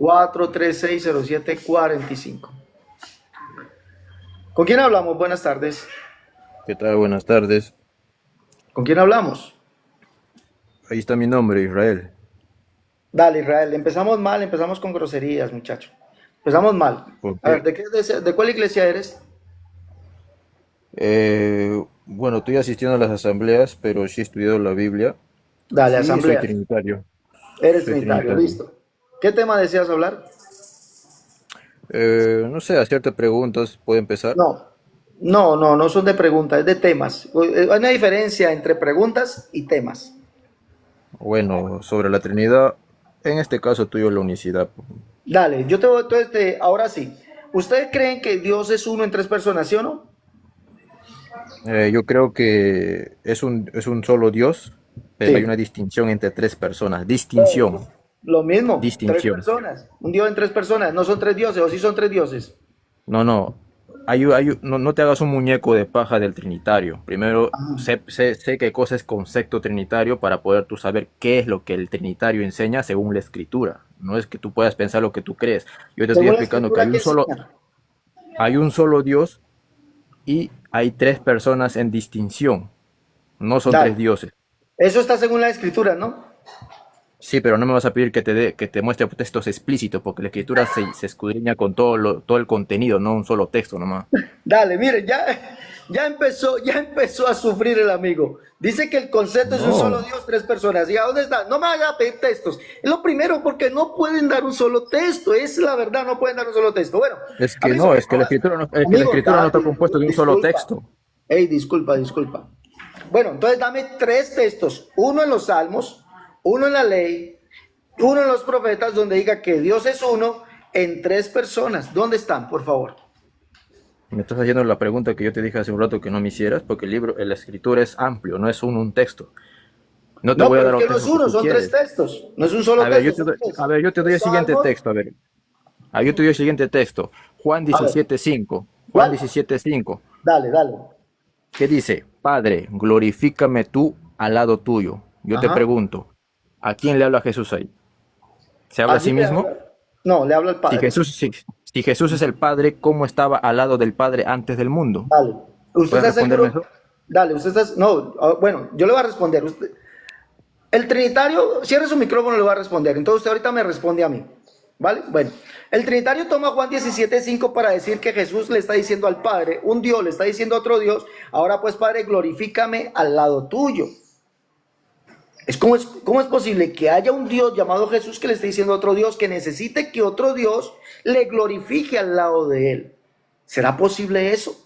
436-0745. ¿Con quién hablamos? Buenas tardes. ¿Qué tal? Buenas tardes. ¿Con quién hablamos? Ahí está mi nombre, Israel. Dale, Israel. Empezamos mal, empezamos con groserías, muchacho. Empezamos mal. ¿Por A ver, qué? ¿de cuál iglesia eres? Bueno, estoy asistiendo a las asambleas, pero sí he estudiado la Biblia Dale, y soy asambleas. trinitario. Eres Soy trinitario, trinitario. listo. ¿Qué tema deseas hablar? No sé, hacerte preguntas, ¿puedo empezar? No son de preguntas, es de temas. Hay una diferencia entre preguntas y temas. Bueno, sobre la Trinidad, en este caso tuyo la unicidad. Dale, yo te voy, entonces, ahora sí. ¿Ustedes creen que Dios es uno en tres personas, sí o no? Yo creo que es un solo Dios, pero hay Sí. una distinción entre tres personas. Distinción, Lo mismo, tres distinción. personas. Un Dios en tres personas. No son tres dioses, o sí son tres dioses. No, no. No te hagas un muñeco de paja del Trinitario. Primero, sé qué cosa es concepto trinitario para poder tú saber qué es lo que el Trinitario enseña según la Escritura. No es que tú puedas pensar lo que tú crees. Yo te estoy Según la explicando que escritura, ¿qué enseña? hay un solo Dios y hay tres personas en distinción. No son tres Dale. dioses. Eso está según la escritura, ¿no? Sí, pero no me vas a pedir que te muestre textos explícitos, porque la Escritura se escudriña con todo el contenido, no un solo texto nomás. Dale, mire, ya empezó a sufrir el amigo. Dice que el concepto es un solo No. Dios, tres personas. ¿Y a dónde está? No me haga pedir textos. Es lo primero, porque no pueden dar un solo texto. Es la verdad, no pueden dar un solo texto. Bueno, Es que amigo, no, es que es que la amigo, escritura no está compuesta de un solo disculpa. texto. Hey, disculpa. Bueno, entonces dame tres textos. Uno en los Salmos, uno en la ley, uno en los profetas, donde diga que Dios es uno en tres personas. ¿Dónde están, por favor? Me estás haciendo la pregunta que yo te dije hace un rato que no me hicieras, porque la escritura es amplio, no es un texto. No te No, voy a pero dar es los que no es textos que uno, tú son tres quieres. textos. No es un solo texto, son tres. Yo te doy Los el siguiente Salmos. texto, a ver. Yo te doy el siguiente texto. Juan A ver, 17:5. Juan ¿cuál? 17:5. Dale. ¿Qué dice? Padre, glorifícame tú al lado tuyo. Yo te Ajá. pregunto, ¿a quién le habla Jesús ahí? ¿Se habla a Allí sí le mismo? habla. No, le habla al Si Padre. si Jesús es el Padre, ¿cómo estaba al lado del Padre antes del mundo? Dale. ¿Usted ¿Puedes está responderme seguro? eso? Dale, usted está. No, bueno, yo le voy a responder. El Trinitario, cierre su micrófono y le voy a responder. Entonces usted ahorita me responde a mí. ¿Vale? Bueno, el Trinitario toma Juan 17:5 para decir que Jesús le está diciendo al Padre, un Dios le está diciendo a otro Dios, ahora pues Padre, glorifícame al lado tuyo. ¿Cómo es posible que haya un Dios llamado Jesús que le esté diciendo a otro Dios que necesite que otro Dios le glorifique al lado de él? ¿Será posible eso?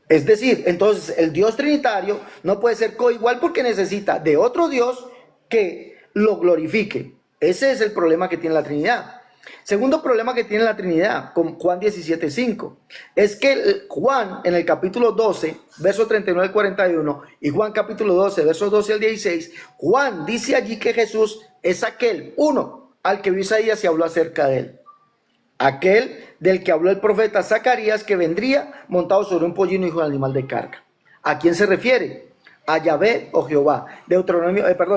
Es decir, entonces el Dios trinitario no puede ser coigual porque necesita de otro Dios que lo glorifique. Ese es el problema que tiene la Trinidad. Segundo problema que tiene la Trinidad con Juan 17:5 es que Juan en el capítulo 12, verso 39 al 41 y Juan capítulo 12, versos 12 al 16, Juan dice allí que Jesús es aquel, uno, al que vio Isaías y habló acerca de él. Aquel del que habló el profeta Zacarías que vendría montado sobre un pollino hijo de animal de carga. ¿A quién se refiere? A Yahvé o Jehová.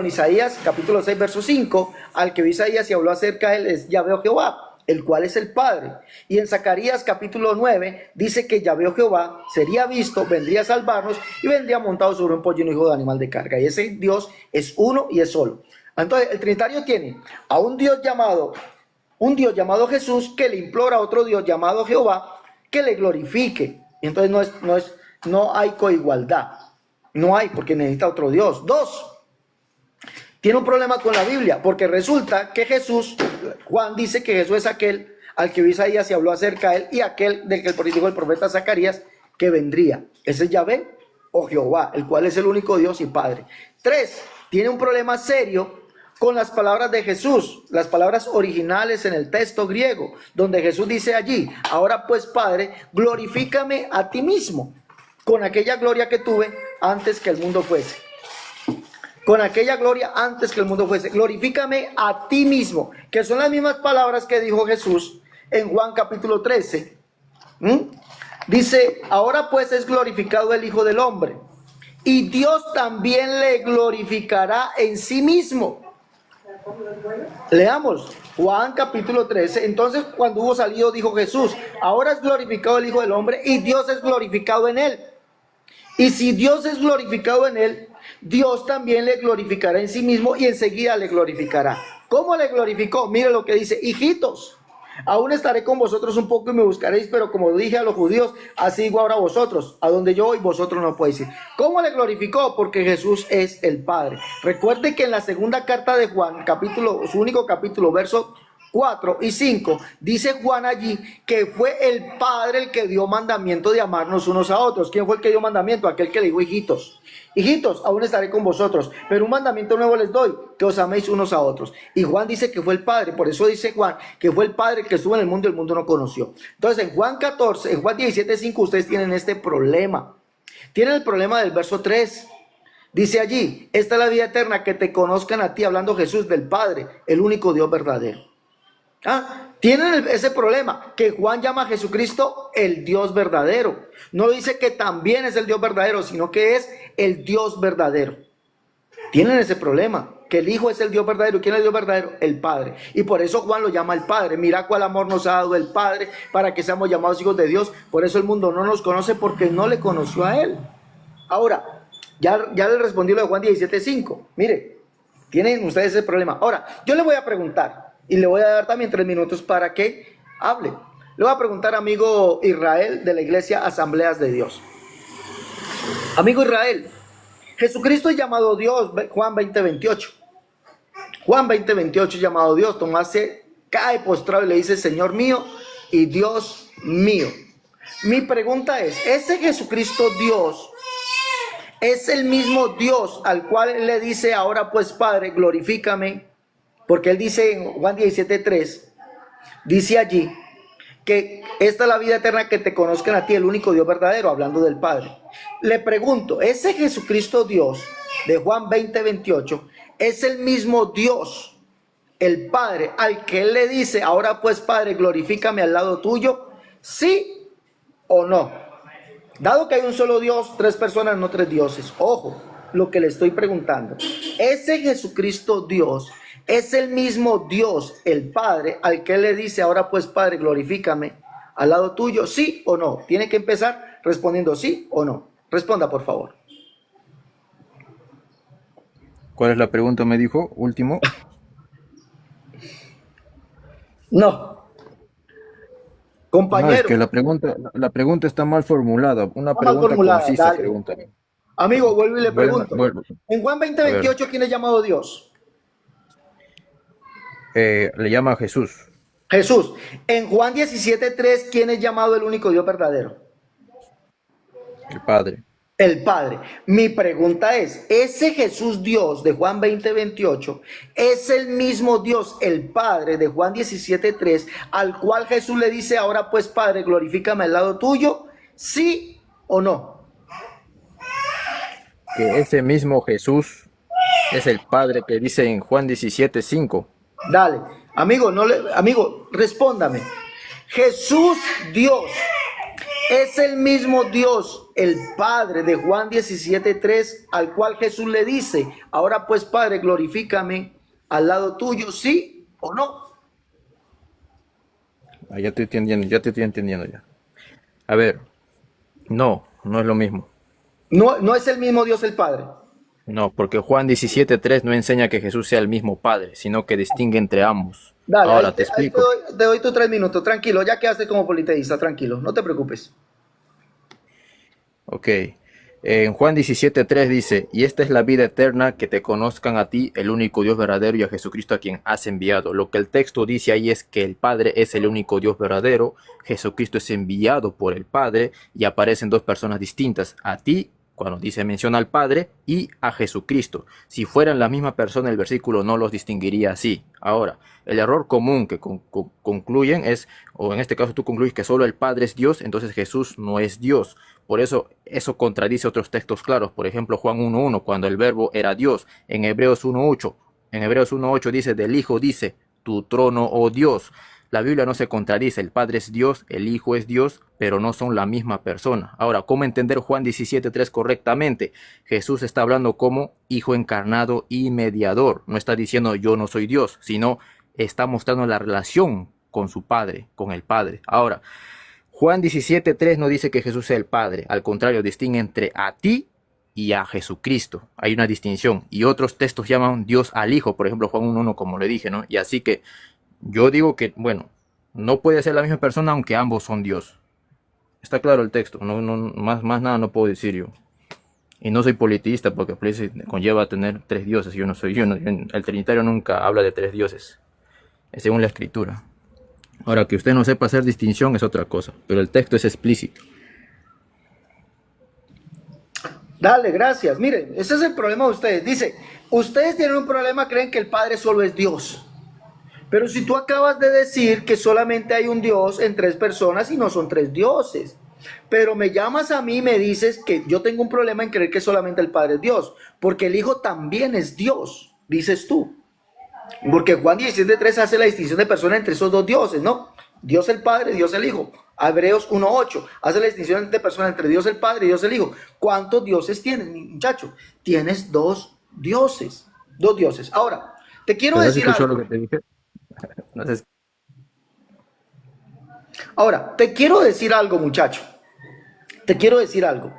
Isaías capítulo 6 verso 5, al que vio Isaías y habló acerca de él es Yahvé o Jehová, el cual es el Padre. Y en Zacarías capítulo 9 dice que Yahvé o Jehová sería visto, vendría a salvarnos y vendría montado sobre un pollino hijo de animal de carga. Y ese Dios es uno y es solo. Entonces el Trinitario tiene a un Dios llamado Jesús que le implora a otro Dios llamado Jehová que le glorifique. Entonces no hay coigualdad. No hay, porque necesita otro Dios. Dos, tiene un problema con la Biblia, porque resulta que Juan dice que Jesús es aquel al que Isaías y habló acerca de él, y aquel del que dijo el profeta Zacarías que vendría. Ese es Yahvé o Jehová, el cual es el único Dios y Padre. Tres, tiene un problema serio con las palabras de Jesús, las palabras originales en el texto griego, donde Jesús dice allí, ahora pues Padre, glorifícame a ti mismo, con aquella gloria que tuve antes que el mundo fuese. Con aquella gloria antes que el mundo fuese. Glorifícame a ti mismo, que son las mismas palabras que dijo Jesús en Juan capítulo 13. Dice, ahora pues es glorificado el Hijo del Hombre, y Dios también le glorificará en sí mismo. Leamos Juan capítulo 13. Entonces, cuando hubo salido, dijo Jesús: ahora es glorificado el Hijo del Hombre y Dios es glorificado en él. Y si Dios es glorificado en él, Dios también le glorificará en sí mismo y enseguida le glorificará. ¿Cómo le glorificó? Mire lo que dice: hijitos, aún estaré con vosotros un poco y me buscaréis, pero como dije a los judíos, así digo ahora a vosotros: a donde yo voy, vosotros no podéis ir. ¿Cómo le glorificó? Porque Jesús es el Padre. Recuerde que en la segunda carta de Juan, su único capítulo, verso 4 y 5, dice Juan allí que fue el Padre el que dio mandamiento de amarnos unos a otros. ¿Quién fue el que dio mandamiento? Aquel que le dijo: hijitos, hijitos, aún estaré con vosotros, pero un mandamiento nuevo les doy, que os améis unos a otros. Y Juan dice que fue el Padre, por eso dice Juan que fue el Padre el que estuvo en el mundo y el mundo no conoció. Entonces en Juan 14, en Juan 17:5 ustedes tienen este problema. Tienen el problema del verso 3. Dice allí: esta es la vida eterna, que te conozcan a ti, hablando Jesús del Padre, el único Dios verdadero. Tienen ese problema, que Juan llama a Jesucristo el Dios verdadero. No dice que también es el Dios verdadero, sino que es el Dios verdadero. Tienen ese problema, que el Hijo es el Dios verdadero. ¿Quién es el Dios verdadero? El Padre. Y por eso Juan lo llama el Padre. Mira cuál amor nos ha dado el Padre para que seamos llamados hijos de Dios. Por eso el mundo no nos conoce, porque no le conoció a Él. Ahora, ya le respondí lo de Juan 17:5. Mire, tienen ustedes ese problema. Ahora, yo le voy a preguntar, y le voy a dar también 3 minutos para que hable. Le voy a preguntar, amigo Israel, de la iglesia Asambleas de Dios. Amigo Israel, Jesucristo es llamado Dios, Juan 20:28. Juan 20:28 es llamado Dios. Tomás se cae postrado y le dice: Señor mío y Dios mío. Mi pregunta es: ¿ese Jesucristo Dios es el mismo Dios al cual él le dice: ahora pues Padre, glorifícame? Porque él dice en Juan 17:3, dice allí que esta es la vida eterna, que te conozcan a ti, el único Dios verdadero, hablando del Padre. Le pregunto: ¿ese Jesucristo Dios de Juan 20:28 es el mismo Dios, el Padre, al que él le dice: ahora pues Padre, glorifícame al lado tuyo? ¿Sí o no? Dado que hay un solo Dios, 3 personas, no 3 dioses. Ojo, lo que le estoy preguntando: ¿ese Jesucristo Dios es el mismo Dios, el Padre, al que él le dice: ahora pues Padre, glorifícame al lado tuyo? ¿Sí o no? Tiene que empezar respondiendo sí o no. Responda, por favor. ¿Cuál es la pregunta, me dijo? Último. No. Compañero. No, es que la pregunta está mal formulada. Una Está mal pregunta formulada, concisa, dale. pregúntame. Amigo, vuelvo y le pregunto. Vuelvo. En Juan 20:28, ¿quién es llamado Dios? Le llama a Jesús. Jesús. En Juan 17:3, ¿quién es llamado el único Dios verdadero? El Padre. El Padre. Mi pregunta es: ¿ese Jesús Dios de Juan 20:28 es el mismo Dios, el Padre de Juan 17:3, al cual Jesús le dice: ahora pues Padre, glorifícame al lado tuyo? ¿Sí o no? Que ese mismo Jesús es el Padre que dice en Juan 17:5. Dale, amigo, respóndame. Jesús Dios es el mismo Dios, el Padre de Juan 17:3, al cual Jesús le dice: ahora pues Padre, glorifícame al lado tuyo, ¿sí o no? Ya te estoy entendiendo ya. A ver, no es lo mismo. No es el mismo Dios el Padre. No, porque Juan 17:3 no enseña que Jesús sea el mismo Padre, sino que distingue entre ambos. Dale, Ahora ahí te explico. te doy tus 3 minutos, tranquilo, ya quedaste como politeísta, tranquilo, no te preocupes. Ok. En Juan 17:3 dice: y esta es la vida eterna, que te conozcan a ti, el único Dios verdadero, y a Jesucristo a quien has enviado. Lo que el texto dice ahí es que el Padre es el único Dios verdadero, Jesucristo es enviado por el Padre, y aparecen 2 personas distintas: a ti, cuando menciona al Padre, y a Jesucristo. Si fueran la misma persona, el versículo no los distinguiría así. Ahora, el error común que concluyen es, o en este caso tú concluyes que solo el Padre es Dios, entonces Jesús no es Dios. Por eso contradice otros textos claros. Por ejemplo, Juan 1:1, cuando el verbo era Dios. En Hebreos 1:8 dice: del Hijo dice: tu trono, oh Dios. la Biblia no se contradice, el Padre es Dios, el Hijo es Dios, pero no son la misma persona. Ahora, ¿cómo entender Juan 17:3 correctamente? Jesús está hablando como Hijo encarnado y mediador. No está diciendo yo no soy Dios, sino está mostrando la relación con su Padre, con el Padre. Ahora, Juan 17:3 no dice que Jesús sea el Padre, al contrario, distingue entre a ti y a Jesucristo. Hay una distinción. Y otros textos llaman Dios al Hijo, por ejemplo, Juan 1:1, como le dije, ¿no? Y así que yo digo que, bueno, no puede ser la misma persona aunque ambos son Dios. Está claro el texto, más nada no puedo decir yo. Y no soy politista porque conlleva tener tres dioses. El Trinitario nunca habla de tres dioses, es según la Escritura. Ahora, que usted no sepa hacer distinción es otra cosa, pero el texto es explícito. Dale, gracias. Miren, ese es el problema de ustedes. Dice, ustedes tienen un problema, creen que el Padre solo es Dios. Pero si tú acabas de decir que solamente hay un Dios en tres personas y no son tres dioses, pero me llamas a mí y me dices que yo tengo un problema en creer que solamente el Padre es Dios, porque el Hijo también es Dios, dices tú. Porque Juan 17:3 hace la distinción de personas entre esos dos dioses, ¿no? Dios el Padre, Dios el Hijo. Hebreos 1:8 hace la distinción de personas entre Dios el Padre y Dios el Hijo. ¿Cuántos dioses tienes, muchacho? Tienes dos dioses. Dos dioses. Ahora, te quiero decir algo. Lo que te dije? No sé. Ahora, te quiero decir algo, muchacho. Te quiero decir algo.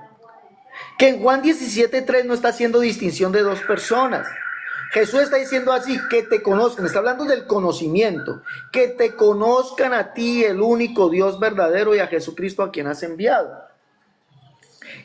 Que en Juan 17:3 no está haciendo distinción de dos personas. Jesús está diciendo así, que te conozcan, está hablando del conocimiento, que te conozcan a ti, el único Dios verdadero, y a Jesucristo a quien has enviado.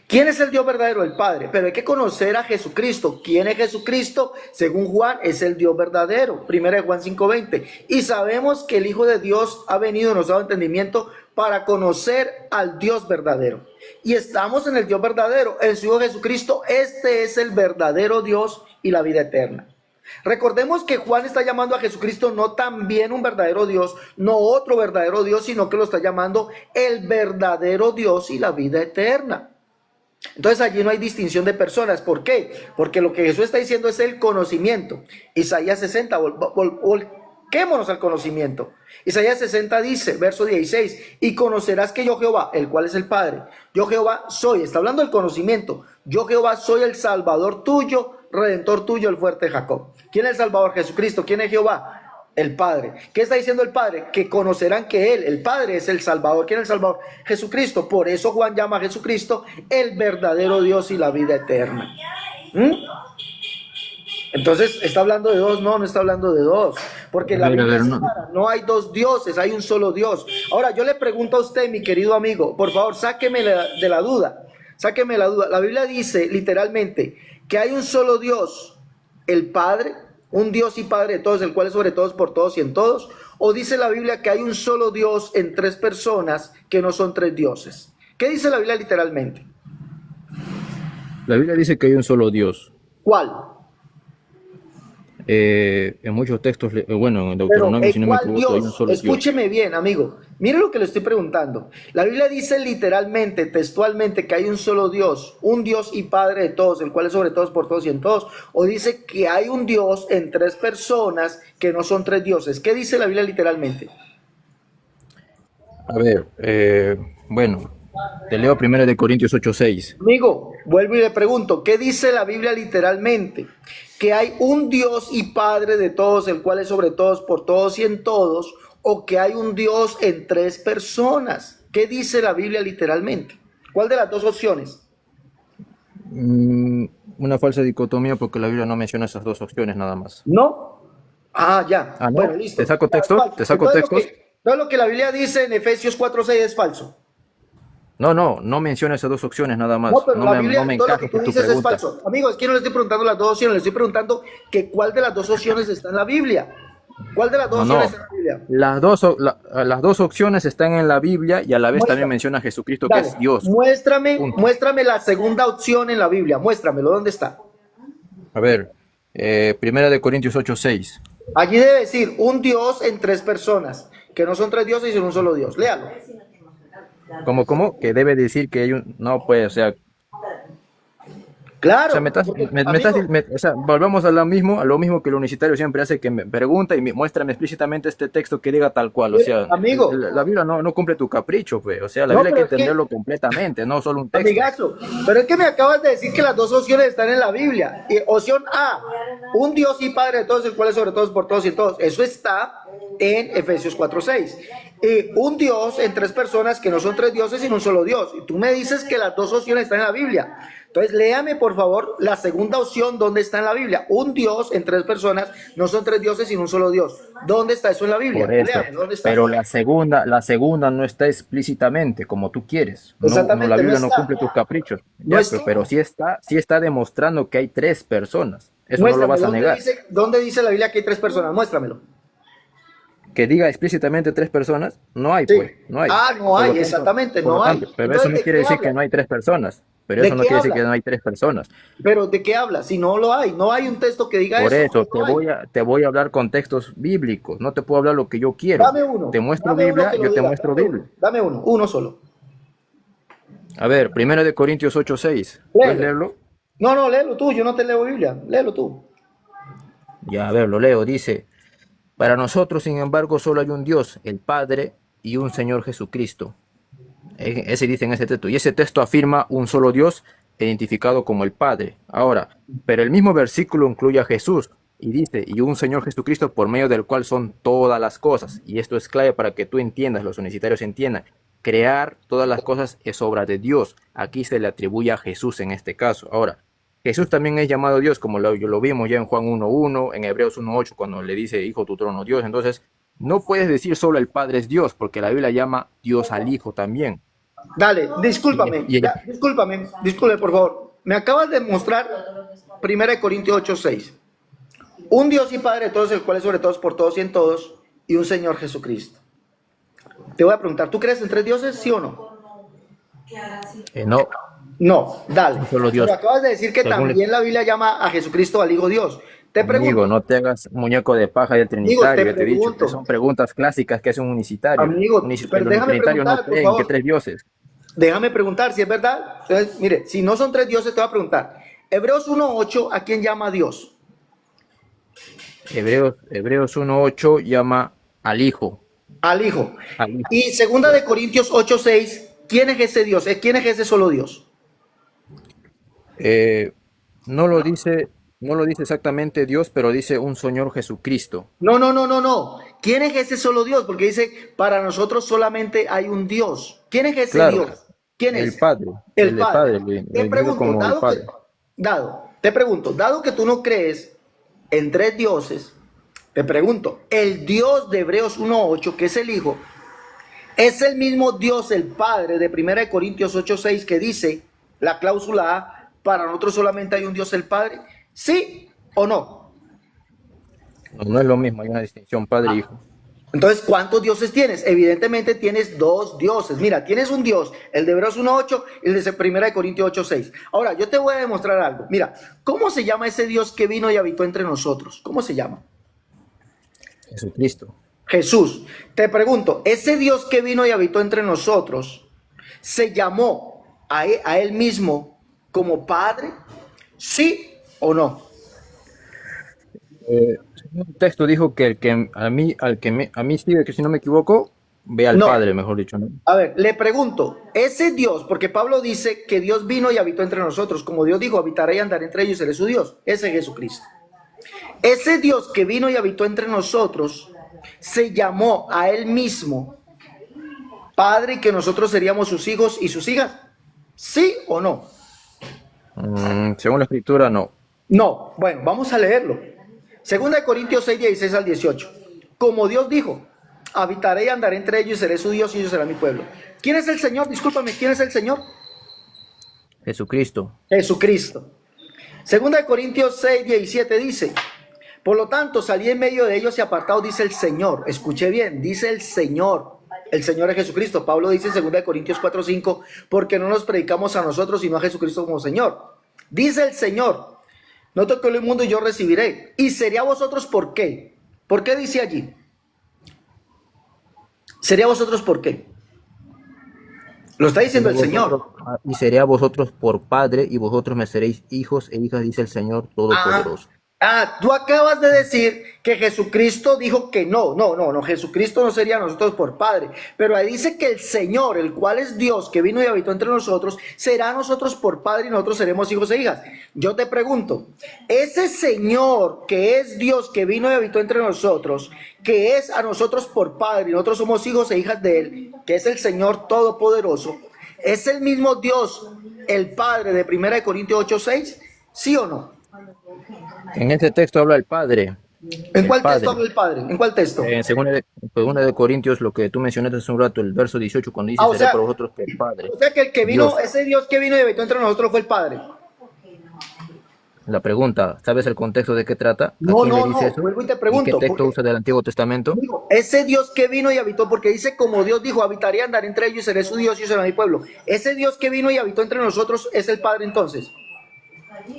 ¿Quién es el Dios verdadero? El Padre, pero hay que conocer a Jesucristo. ¿Quién es Jesucristo? Según Juan, es el Dios verdadero. Primera de Juan 5:20. Y sabemos que el Hijo de Dios ha venido y nos ha dado entendimiento para conocer al Dios verdadero. Y estamos en el Dios verdadero, en su Hijo Jesucristo. Este es el verdadero Dios y la vida eterna. Recordemos que Juan está llamando a Jesucristo no también un verdadero Dios, no otro verdadero Dios, sino que lo está llamando el verdadero Dios y la vida eterna. Entonces allí no hay distinción de personas. ¿Por qué? Porque lo que Jesús está diciendo es el conocimiento. Isaías 60, volquémonos al conocimiento. Isaías 60 dice, verso 16, y conocerás que yo Jehová, el cual es el Padre, yo Jehová soy, está hablando del conocimiento, yo Jehová soy el Salvador tuyo, Redentor tuyo, el fuerte de Jacob. ¿Quién es el Salvador? Jesucristo. ¿Quién es Jehová? El Padre. ¿Qué está diciendo el Padre? Que conocerán que Él, el Padre, es el Salvador. ¿Quién es el Salvador? Jesucristo. Por eso Juan llama a Jesucristo el verdadero Dios y la vida eterna. Entonces, ¿está hablando de dos? No, no está hablando de dos. Porque la Biblia es clara, no hay dos dioses, hay un solo Dios. Ahora, yo le pregunto a usted, mi querido amigo, por favor, sáqueme de la duda. Sáqueme la duda. La Biblia dice literalmente que hay un solo Dios, el Padre, un Dios y Padre de todos, el cual es sobre todos, por todos y en todos. O dice la Biblia que hay un solo Dios en tres personas que no son tres dioses. ¿Qué dice la Biblia literalmente? La Biblia dice que hay un solo Dios. ¿Cuál? En muchos textos, bueno, en Deuteronomio, si no me equivoco, hay un solo Dios. Escúcheme bien, amigo. Mire lo que le estoy preguntando. La Biblia dice literalmente, textualmente, que hay un solo Dios, un Dios y Padre de todos, el cual es sobre todos, por todos y en todos. O dice que hay un Dios en tres personas que no son tres dioses. ¿Qué dice la Biblia literalmente? A ver, bueno, te leo 1 Corintios 8:6. Amigo, vuelvo y le pregunto, ¿qué dice la Biblia literalmente? Que hay un Dios y Padre de todos, el cual es sobre todos, por todos y en todos, o que hay un Dios en tres personas. ¿Qué dice la Biblia literalmente? ¿Cuál de las dos opciones? Una falsa dicotomía porque la Biblia no menciona esas dos opciones nada más. ¿No? Ah, ya. ¿No? Bueno, listo. ¿Te saco textos? ¿Te saco textos? Todo lo que la Biblia dice en Efesios 4:6 es falso. No menciona esas dos opciones nada más. No, pero la Biblia, no me todo lo encaja que tú con tu dices es pregunta. falso. Amigo, es que no le estoy preguntando las dos opciones, le estoy preguntando que cuál de las dos opciones está en la Biblia. ¿Cuál de las dos opciones está en la Biblia? Las dos opciones están en la Biblia y a la vez también menciona a Jesucristo, que es Dios. Muéstrame la segunda opción en la Biblia. Muéstramelo, ¿dónde está? A ver, 1 Corintios 8:6. Allí debe decir un Dios en tres personas, que no son tres dioses, sino un solo Dios. Léalo. ¿Cómo? Que debe decir que hay un... No, pues, o sea... O sea, Claro, me estás, porque, me estás, amigo, o sea, volvemos a lo mismo que el unicitario siempre hace, que me pregunta y muéstrame explícitamente este texto que diga tal cual. O sea, amigo, la Biblia no cumple tu capricho, pues. O sea, la no, Biblia hay que pero es que, entenderlo completamente, no solo un texto. amigazo, pero es que me acabas de decir que las dos opciones están en la Biblia. Y opción A, un Dios y Padre de todos, el cual es sobre todos, por todos y en todos. Eso está en Efesios 4:6. Y un Dios en tres personas que no son tres dioses, sino un solo Dios. Y tú me dices que las dos opciones están en la Biblia. Entonces, léame por favor la segunda opción, ¿dónde está en la Biblia? Un Dios en tres personas, no son tres dioses, sino un solo Dios. ¿Dónde está eso en la Biblia? Por eso. Léame, ¿dónde está? Pero la segunda no está explícitamente como tú quieres. La Exactamente, no Biblia no está. cumple tus caprichos. No Ya, está. pero sí está demostrando que hay tres personas. Eso no lo Muéstrame, vas a negar. ¿dónde dice la Biblia que hay tres personas? Muéstramelo. Que diga explícitamente tres personas, no hay, Sí. pues, no hay. Ah, no Por lo hay, tanto, exactamente, por lo no hay. tanto, pero eso Entonces, no ¿de quiere qué decir que habla? no hay tres personas. Pero ¿De eso no qué quiere decir que habla? no hay tres personas. Pero ¿de qué habla? Si no lo hay, no hay un texto que diga Por eso, eso no hay. te voy a hablar con textos bíblicos. No te puedo hablar lo que yo quiero. Te muestro Dame uno Biblia, que lo yo te diga, muestro Biblia. dame uno solo. A ver, 1 Corintios 8:6. ¿Puedes Léelo. leerlo? No, no, léelo tú, yo no te leo Biblia, léelo tú. Ya, a ver, lo leo. Dice, para nosotros, sin embargo, solo hay un Dios, el Padre, y un Señor Jesucristo. Ese dice en ese texto. Y ese texto afirma un solo Dios identificado como el Padre. Ahora, pero el mismo versículo incluye a Jesús y dice, y un Señor Jesucristo por medio del cual son todas las cosas. Y esto es clave para que tú entiendas, los unicitarios entiendan. Crear todas las cosas es obra de Dios. Aquí se le atribuye a Jesús en este caso. Ahora, Jesús también es llamado Dios, como lo vimos ya en Juan 1:1, en Hebreos 1:8, cuando le dice, Hijo, tu trono, Dios. Entonces, no puedes decir solo el Padre es Dios, porque la Biblia llama Dios al Hijo también. Dale, Y, discúlpame, y disculpe por favor. Me acabas de mostrar 1 Corintios 8:6. Un Dios y Padre de todos, el cual es sobre todos, por todos y en todos, y un Señor Jesucristo. Te voy a preguntar, ¿tú crees en tres dioses, sí o no? no, No, dale. solo Dios. Pero acabas de decir que Según también la Biblia llama a Jesucristo al Hijo Dios. Te amigo, pregunto, no te hagas muñeco de paja del amigo, te Trinitario. Ya te he dicho que pregunto, son preguntas clásicas que hace un unicitario. amigo, pero El déjame Trinitario no preguntar, por cree en que favor. tres dioses. Déjame preguntar si es verdad. Entonces, mire, si no son tres dioses, te voy a preguntar. Hebreos 1:8, ¿a quién llama a Dios? Hebreos 1:8 llama al Hijo. Al Hijo. Al Hijo. Y segunda de Corintios 8:6, ¿quién es ese Dios? ¿Quién es ese solo Dios? Eh, no lo dice exactamente Dios, pero dice un Señor Jesucristo. No, no, no, no, no. ¿Quién es ese solo Dios? Porque dice, para nosotros solamente hay un Dios. ¿Quién es ese Claro, Dios? ¿Quién el es? Padre. El El Padre. Padre, lo Te indico pregunto, como el Padre. dado que tú no crees en tres dioses, te pregunto, el Dios de Hebreos 1:8, que es el Hijo, es el mismo Dios, el Padre de 1 Corintios 8:6, que dice la cláusula A, para nosotros solamente hay un Dios, el Padre. ¿Sí o no? No es lo mismo, hay una distinción Padre e Hijo. Entonces, ¿cuántos dioses tienes? Evidentemente tienes dos dioses. Mira, tienes un Dios, el de Hebreos 1:8 y el de 1 Corintios 8:6. Ahora, yo te voy a demostrar algo. Mira, ¿cómo se llama ese Dios que vino y habitó entre nosotros? ¿Cómo se llama? Jesucristo. Jesús. Te pregunto, ¿ese Dios que vino y habitó entre nosotros se llamó a él mismo como Padre? ¿Sí o no? Un texto dijo que el que a mí sigue, que si no me equivoco, ve al No. Padre, mejor dicho, ¿no? A ver, le pregunto, ese Dios, porque Pablo dice que Dios vino y habitó entre nosotros, como Dios dijo, habitaré y andaré entre ellos, seré su Dios, ese es Jesucristo. Ese Dios que vino y habitó entre nosotros, se llamó a él mismo Padre, y que nosotros seríamos sus hijos y sus hijas. ¿Sí o no? Según la escritura, no. No. Bueno, vamos a leerlo. Segunda de Corintios 6:16-18. Como Dios dijo, habitaré y andaré entre ellos y seré su Dios y ellos serán mi pueblo. ¿Quién es el Señor? Discúlpame, ¿quién es el Señor? Jesucristo. Jesucristo. Segunda de Corintios 6:17 dice, por lo tanto, salí en medio de ellos y apartados, dice el Señor. Escuche bien, dice el Señor. El Señor es Jesucristo. Pablo dice en 2 Corintios 4:5, porque no nos predicamos a nosotros, sino a Jesucristo como Señor. Dice el Señor, no toque el mundo y yo recibiré. Y sería vosotros, ¿por qué? ¿Por qué dice allí? Sería vosotros, ¿por qué? Lo está diciendo el Señor. Y seré a vosotros por padre, y vosotros me seréis hijos e hijas, dice el Señor Ah, Todopoderoso. tú acabas de decir que Jesucristo dijo que no, Jesucristo no sería nosotros por Padre, pero ahí dice que el Señor, el cual es Dios, que vino y habitó entre nosotros, será a nosotros por Padre y nosotros seremos hijos e hijas. Yo te pregunto, ese Señor que es Dios, que vino y habitó entre nosotros, que es a nosotros por Padre y nosotros somos hijos e hijas de Él, que es el Señor Todopoderoso, ¿es el mismo Dios, el Padre de 1 Corintios 8:6? ¿Sí o no? En este texto habla el Padre. ¿En El cuál Padre. texto habla el Padre? ¿En cuál texto? En segunda de Corintios, lo que tú mencionaste hace un rato, el verso 18, cuando dice, O seré sea, por vosotros por Padre. o sea que el que vino, Dios. ese Dios que vino y habitó entre nosotros fue el Padre. La pregunta, ¿sabes el contexto de qué trata? ¿A No, quién le no, dice no, eso? vuelvo y te ¿Y qué pregunto, texto porque usa del Antiguo Testamento? digo, ese Dios que vino y habitó, porque dice como Dios dijo, habitaré y andaré entre ellos y seré su Dios y ellos serán mi pueblo. Ese Dios que vino y habitó entre nosotros es el Padre entonces.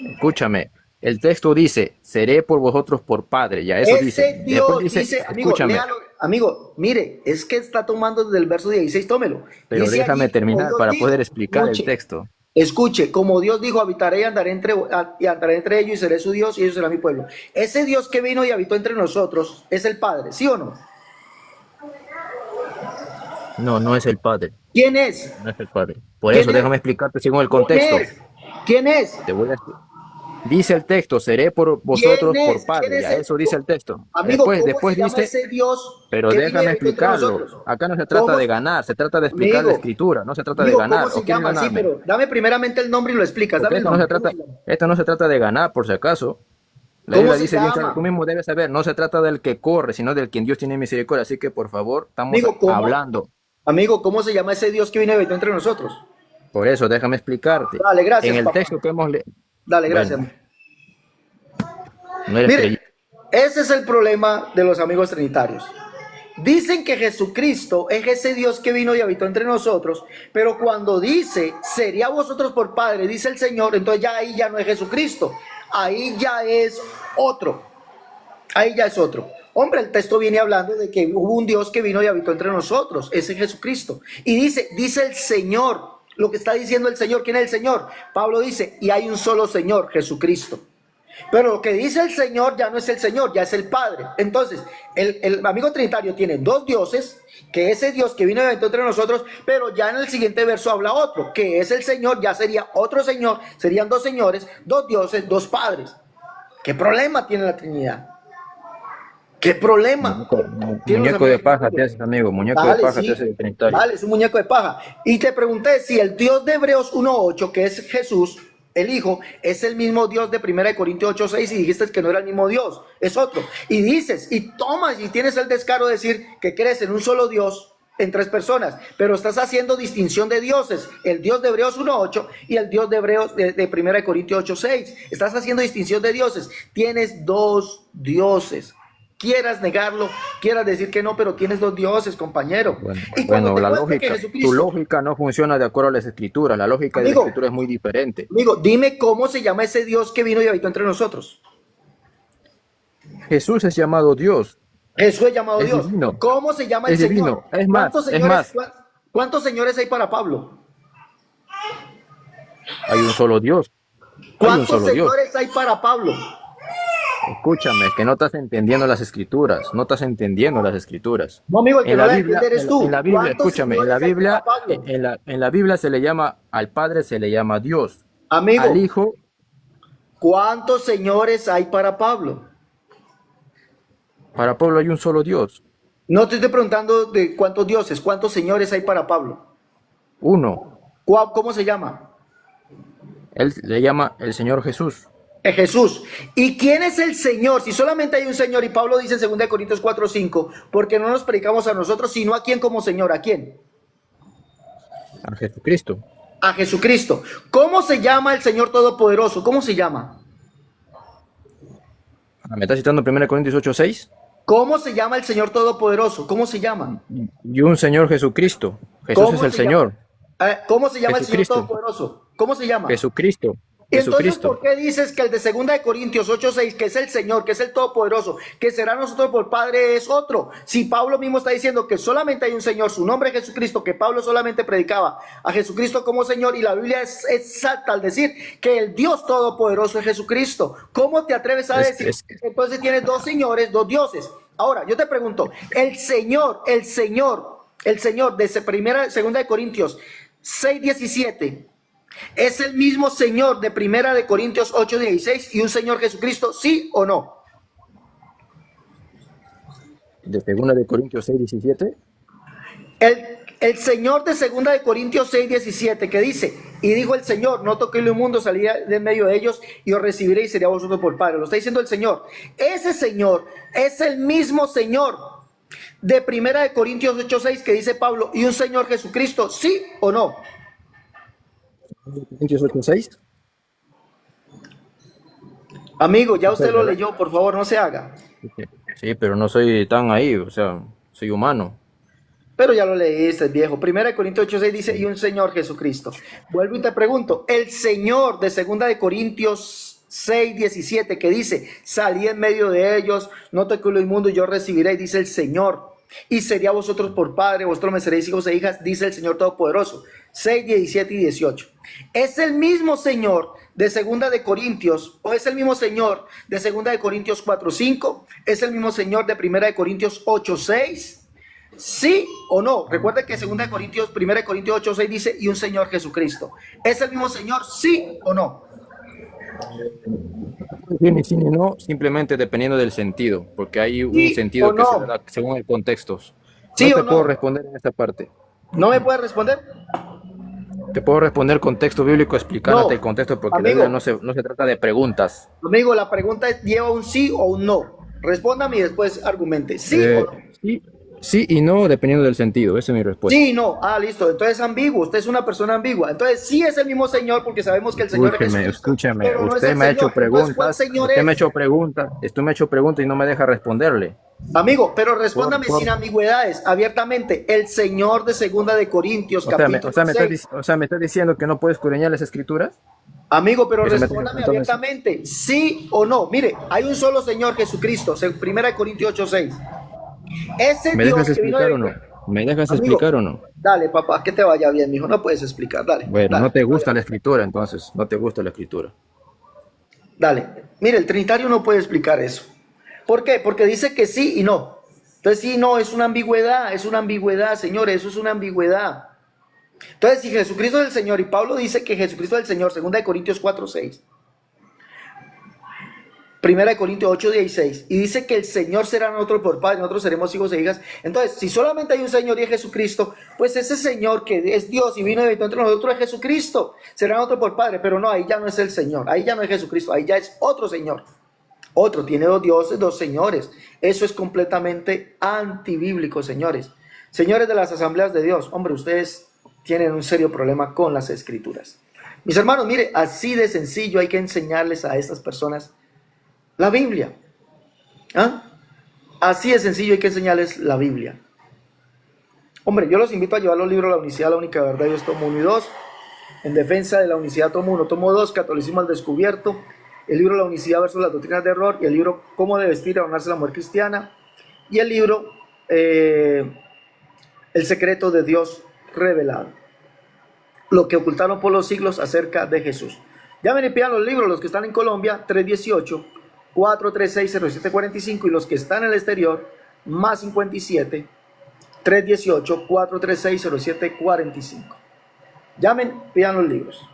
Escúchame, el texto dice, seré por vosotros por Padre, ya eso Ese dice. Dios Después dice, amigo, escúchame, léalo, amigo, mire, es que está tomando desde el verso 16, tómelo. pero Dice déjame allí, como terminar Dios para dijo, poder explicar el escuche, texto. escuche, como Dios dijo, habitaré y andaré entre ellos y seré su Dios y ellos serán mi pueblo. Ese Dios que vino y habitó entre nosotros es el Padre, ¿sí o no? No, no es el Padre, ¿Quién es? no es el Padre. Por ¿Quién eso, es? déjame explicarte según el ¿Quién contexto. es? ¿Quién es? Te voy a Dice el texto, seré por ¿Quién vosotros por es? ¿Quién Padre, es ya el eso dice el texto. amigo? ¿Cómo Después se llama dice, ese Dios pero que vino y déjame habitó entre nosotros? explicarlo. Acá no se trata ¿Cómo? de ganar, se trata de explicar la Amigo, escritura, no se trata de amigo, ¿cómo ganar. ¿O se quieres llama? Sí, ganarme? pero dame primeramente el nombre y lo explicas. Porque Dame el nombre. ¿Cómo se llama? esto no se trata de ganar, por si acaso. La ¿Cómo Biblia se dice bien claro, llama? tú mismo debes saber, no se trata del que corre, sino del quien Dios tiene misericordia. Así que, por favor, estamos Amigo, ¿cómo? hablando. Amigo, ¿cómo se llama ese Dios que vino y habitó entre nosotros? Por eso, déjame explicarte. Dale, En gracias, el papá. texto que hemos leído, Dale, gracias. bueno, no eres Mire, creyente. ese es el problema de los amigos trinitarios. Dicen que Jesucristo es ese Dios que vino y habitó entre nosotros, pero cuando dice, sería vosotros por Padre, dice el Señor, entonces ya ahí ya no es Jesucristo, ahí ya es otro, ahí ya es otro. Hombre, el texto viene hablando de que hubo un Dios que vino y habitó entre nosotros, ese es Jesucristo. Y dice el Señor, lo que está diciendo el Señor, ¿quién es el Señor? Pablo dice, y hay un solo Señor, Jesucristo. Pero lo que dice el Señor ya no es el Señor, ya es el Padre. Entonces, el amigo trinitario tiene dos dioses, que ese Dios que vino y habitó entre nosotros, pero ya en el siguiente verso habla otro, que es el Señor, ya sería otro Señor, serían dos señores, dos dioses, dos padres. ¿Qué problema tiene la Trinidad? ¿Qué problema? Muñeco de paja te haces, amigo. Muñeco de paja te haces el trinitario. Vale, es un muñeco de paja. Y te pregunté si el Dios de Hebreos 1:8, que es Jesús, el Hijo, es el mismo Dios de 1 Corintios 8:6 y dijiste que no era el mismo Dios, es otro. Y dices, y tomas y tienes el descaro de decir que crees en un solo Dios en tres personas, pero estás haciendo distinción de dioses, el Dios de Hebreos 1:8 y el Dios de Hebreos de 1 Corintios 8:6. Estás haciendo distinción de dioses. Tienes dos dioses. Quieras negarlo, quieras decir que no, pero tienes dos dioses, compañero. Bueno, la lógica, tu lógica no funciona de acuerdo a las escrituras. La lógica de la escritura es muy diferente. Amigo, dime cómo se llama ese Dios que vino y habitó entre nosotros. Jesús es llamado Dios. Jesús es llamado Dios. Divino. ¿Cómo se llama el Es divino. Señor? Es más, ¿Cuántos señores hay para Pablo? Hay un solo Dios. ¿Cuántos señores hay para Pablo? Escúchame, que no estás entendiendo las escrituras, no estás entendiendo las escrituras. No, amigo, el que en no la la Biblia, eres tú. en la Biblia, escúchame, en la Biblia se le llama al Padre, se le llama Dios. Amigo, al Hijo. ¿Cuántos señores hay para Pablo? Para Pablo hay un solo Dios. No te estoy preguntando de cuántos dioses, cuántos señores hay para Pablo. Uno. ¿Cómo se llama? Él le llama el Señor Jesús. Jesús. ¿Y quién es el Señor? Si solamente hay un Señor, y Pablo dice en 2 Corintios 4:5, porque no nos predicamos a nosotros, sino a quién como Señor. ¿A quién? A Jesucristo. A Jesucristo. ¿Cómo se llama el Señor Todopoderoso? ¿Cómo se llama? ¿Me estás citando 1 Corintios 8:6? ¿Cómo se llama el Señor Todopoderoso? ¿Cómo se llama? Y un Señor Jesucristo. Jesús es el Señor. ¿Cómo se llama el Señor Todopoderoso? ¿Cómo se llama? Jesucristo. Y entonces, ¿por Jesucristo. qué dices que el de segunda de Corintios 8:6, que es el Señor, que es el Todopoderoso, que será nosotros por Padre, es otro? Si Pablo mismo está diciendo que solamente hay un Señor, su nombre es Jesucristo, que Pablo solamente predicaba a Jesucristo como Señor, y la Biblia es exacta al decir que el Dios Todopoderoso es Jesucristo. ¿Cómo te atreves a Es, decir es- que entonces tienes dos señores, dos dioses? Ahora, yo te pregunto, el Señor de segunda de Corintios 6:17, ¿es el mismo Señor de primera de Corintios 8:16 y un Señor Jesucristo, sí o no? de 2 Corintios 6:17. El Señor de segunda de Corintios 6:17 que dice, y dijo el Señor, no toquéis lo inmundo, salid de en medio de ellos y os recibiréis y sería vosotros por Padre. Lo está diciendo el Señor. Ese Señor es el mismo Señor de primera de Corintios 8:6 que dice Pablo, y un Señor Jesucristo, sí o no. Corintios 8:6. Amigo, ya usted lo ¿Verdad? leyó, por favor, no se haga. Sí, pero no soy tan ahí, o sea, soy humano. Pero ya lo leíste, viejo. Primera de Corintios 8:6 dice, y Sí. un Señor Jesucristo. Vuelvo y te pregunto, el Señor de segunda de Corintios 6:17 que dice, salí en medio de ellos, no toqué lo inmundo, y yo recibiré, dice el Señor. Y sería vosotros por Padre, vosotros me seréis hijos e hijas, dice el Señor Todopoderoso. 6:17 y 18. ¿Es el mismo Señor de segunda de Corintios, o es el mismo Señor de segunda de Corintios 4:5? ¿Es el mismo Señor de primera de Corintios 8:6? ¿Sí o no? Recuerda que 2 de Corintios, 1 de Corintios 8:6 dice, y un Señor Jesucristo. ¿Es el mismo Señor? ¿Sí o no? Sí, ni sí ni no, simplemente dependiendo del sentido, porque hay un ¿Sí o sentido que se no? da según el contexto. No ¿Sí o te puedo no? responder en esta parte. ¿No me puede responder? Te puedo responder contexto bíblico explicándote el No. contexto, porque la Biblia Amigo, no se trata de preguntas. amigo, la pregunta lleva un sí o un no. Respóndame y después argumente. ¿Sí o no? Sí, sí y no, dependiendo del sentido. Esa es mi respuesta. Sí, no. Ah, listo. Entonces es ambiguo. Usted es una persona ambigua. Entonces sí es el mismo Señor porque sabemos que el Señor es Escúcheme, Jesucristo, escúcheme. pero no es Usted el me ha Señor. hecho Entonces, ¿cuál preguntas, Señor usted me ha es? hecho preguntas, usted me ha hecho preguntas y no me deja responderle. Amigo, pero Por, respóndame sin por, ambigüedades, abiertamente. El Señor de segunda de Corintios, capítulo 6. o sea, me estás diciendo que no puedes escudriñar las escrituras. Amigo, pero Eso me estás respóndame preguntando eso. abiertamente, sí o no. Mire, hay un solo Señor Jesucristo, primera de Corintios 8:6. Ese ¿Me dejas Dios que vino explicar de... o no? ¿Me dejas Amigo, explicar o no? dale, papá, que te vaya bien, mijo. No puedes explicar, dale, Bueno, dale, no te dale, gusta la escritura, entonces, no te gusta la escritura. dale. Mire, el Trinitario no puede explicar eso. ¿Por qué? Porque dice que sí y no. Entonces, sí, no, es una ambigüedad, señores, eso es una ambigüedad. Entonces, si Jesucristo es el Señor y Pablo dice que Jesucristo es el Señor, segunda de Corintios 4:6, primera de Corintios 8:16, y dice que el Señor será nosotros por Padre, nosotros seremos hijos e hijas. Entonces, si solamente hay un Señor y es Jesucristo, pues ese Señor que es Dios y vino y habitó entre nosotros es Jesucristo, será nosotros por Padre, pero no, ahí ya no es el Señor, ahí ya no es Jesucristo, ahí ya es otro Señor. Otro, tiene dos dioses, dos señores. Eso es completamente antibíblico, señores. Señores de las asambleas de Dios, hombre, ustedes tienen un serio problema con las escrituras. Mis hermanos, mire, así de sencillo hay que enseñarles a estas personas la Biblia. ¿Ah? Así de sencillo hay que enseñarles la Biblia. Hombre, yo los invito a llevar los libros a la unicidad, la única verdad, Dios tomo 1 y 2. En defensa de la unicidad tomo 1, tomo 2, catolicismo al descubierto. El libro La unicidad versus las doctrinas de error, y el libro Cómo debe vestir y adornarse la mujer cristiana, y el libro El secreto de Dios revelado, lo que ocultaron por los siglos acerca de Jesús. Llamen y pidan los libros, los que están en Colombia, 318-436-0745, y los que están en el exterior, más 57 318-436-0745. Llamen, pidan los libros.